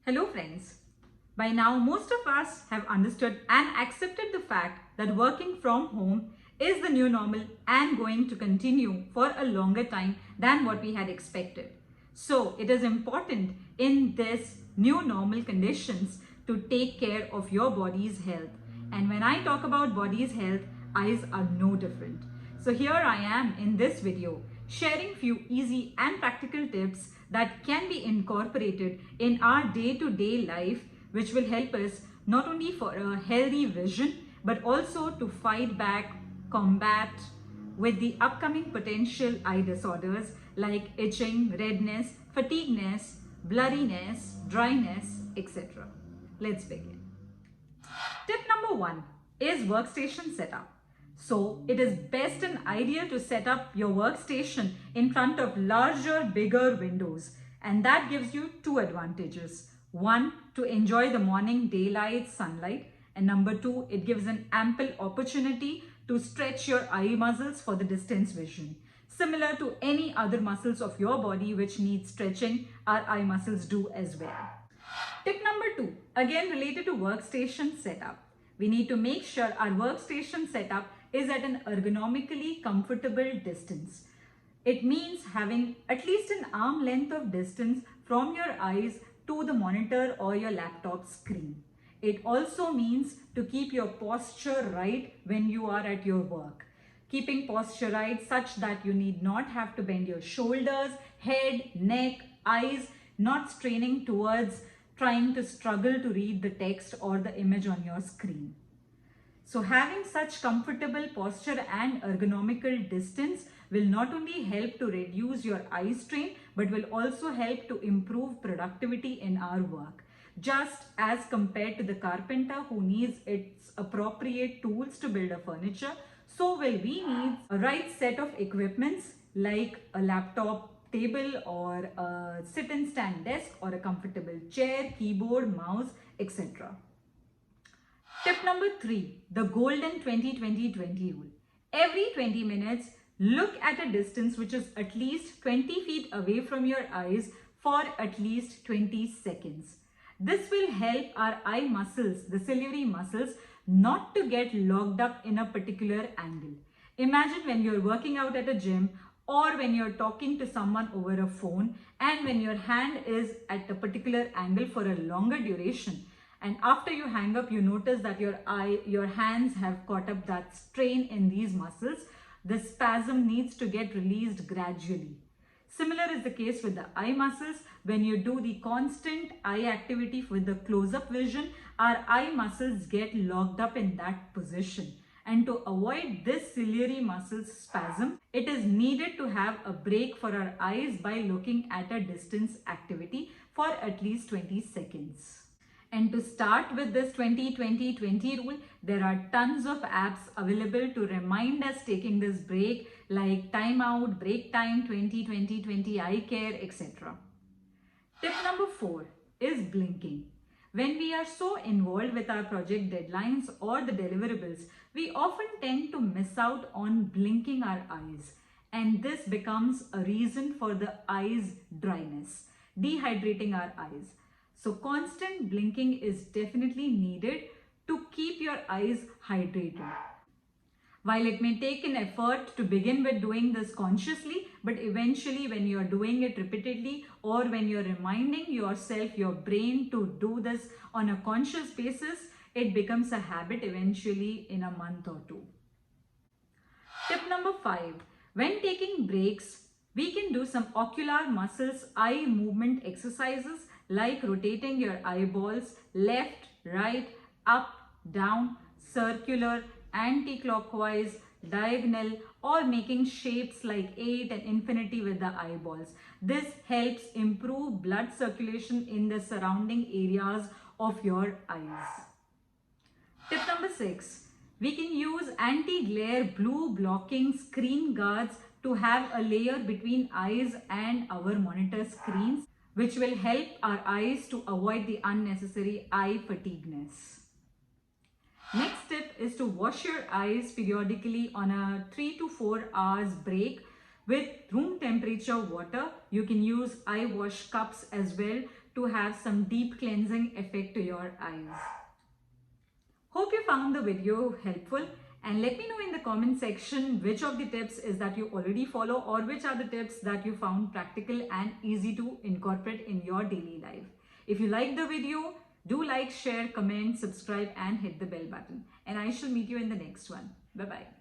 Hello friends. By now most of us have understood and accepted the fact that working from home is the new normal and going to continue for a longer time than what we had expected. So it is important in this new normal conditions to take care of your body's health. And when I talk about body's health, eyes are no different. So here I am in this video sharing few easy and practical tips that can be incorporated in our day-to-day life, which will help us not only for a healthy vision but also to fight back, combat with the upcoming potential eye disorders like itching, redness, fatigueness, blurriness, dryness, etc. Let's begin. Tip number 1 is workstation setup. So it is best and ideal to set up your workstation in front of larger, bigger windows, and that gives you two advantages. One, to enjoy the morning daylight sunlight, and number two, it gives an ample opportunity to stretch your eye muscles for the distance vision. Similar to any other muscles of your body which need stretching, our eye muscles do as well. Tip number 2, again related to workstation setup. We need to make sure our workstation setup is at an ergonomically comfortable distance. It means having at least an arm length of distance from your eyes to the monitor or your laptop screen. It also means to keep your posture right when you are at your work. Keeping posture right such that you need not have to bend your shoulders, head, neck, eyes, not straining towards trying to struggle to read the text or the image on your screen. So having such comfortable posture and ergonomical distance will not only help to reduce your eye strain, but will also help to improve productivity in our work. Just as compared to the carpenter who needs its appropriate tools to build a furniture, so will we need a right set of equipments like a laptop table or a sit and stand desk or a comfortable chair, keyboard, mouse, etc. Tip number 3, the golden 20-20-20 rule. Every 20 minutes, look at a distance which is at least 20 feet away from your eyes for at least 20 seconds. This will help our eye muscles, the ciliary muscles, not to get locked up in a particular angle. Imagine when you're working out at a gym or when you're talking to someone over a phone and when your hand is at a particular angle for a longer duration. And after you hang up, you notice that your hands have caught up that strain in these muscles. The spasm needs to get released gradually. Similar is the case with the eye muscles. When you do the constant eye activity with the close-up vision, our eye muscles get locked up in that position. And to avoid this ciliary muscle spasm, it is needed to have a break for our eyes by looking at a distance activity for at least 20 seconds. And to start with this 20-20-20 rule, there are tons of apps available to remind us taking this break like Time Out, Break Time, 20-20-20 Eye Care, etc. Tip number 4 is blinking. When we are so involved with our project deadlines or the deliverables, we often tend to miss out on blinking our eyes. And this becomes a reason for the eyes dryness, dehydrating our eyes. So constant blinking is definitely needed to keep your eyes hydrated. While it may take an effort to begin with doing this consciously, but eventually when you're doing it repeatedly or when you're reminding yourself, your brain to do this on a conscious basis, it becomes a habit eventually in a month or two. Tip number 5, when taking breaks, we can do some ocular muscles eye movement exercises like rotating your eyeballs left, right, up, down, circular, anti-clockwise, diagonal, or making shapes like 8 and infinity with the eyeballs. This helps improve blood circulation in the surrounding areas of your eyes. Tip number 6, we can use anti-glare blue blocking screen guards to have a layer between eyes and our monitor screens, which will help our eyes to avoid the unnecessary eye fatigueness. Next tip is to wash your eyes periodically on a 3 to 4 hours break with room temperature water. You can use eye wash cups as well to have some deep cleansing effect to your eyes. Hope you found the video helpful, and let me know in the comment section which of the tips is that you already follow or which are the tips that you found practical and easy to incorporate in your daily life. If you like the video, do like, share, comment, subscribe and hit the bell button. And I shall meet you in the next one. Bye-bye.